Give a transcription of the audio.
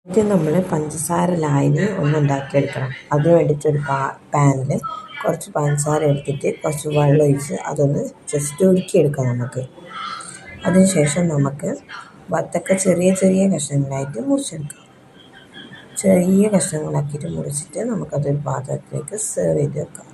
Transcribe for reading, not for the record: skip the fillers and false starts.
ആദ്യം നമ്മൾ പഞ്ചസാര ലായനി ഉണ്ടാക്കിയെടുക്കണം. അതിന് വേണ്ടിയിട്ട് ഒരു പാനിൽ കുറച്ച് പഞ്ചസാര എടുത്തിട്ട് കുറച്ച് വെള്ളം ഒഴിച്ച് അതൊന്ന് ജസ്റ്റ് ഉരുക്കിയെടുക്കാം നമുക്ക്. അതിനുശേഷം നമുക്ക് വത്തക്ക ചെറിയ ചെറിയ കഷ്ണങ്ങളായിട്ട് മുറിച്ചെടുക്കാം. ചെറിയ കഷ്ണങ്ങളാക്കിയിട്ട് മുറിച്ചിട്ട് നമുക്കതൊരു പാത്രത്തിലേക്ക് സെർവ് ചെയ്ത് വെക്കാം.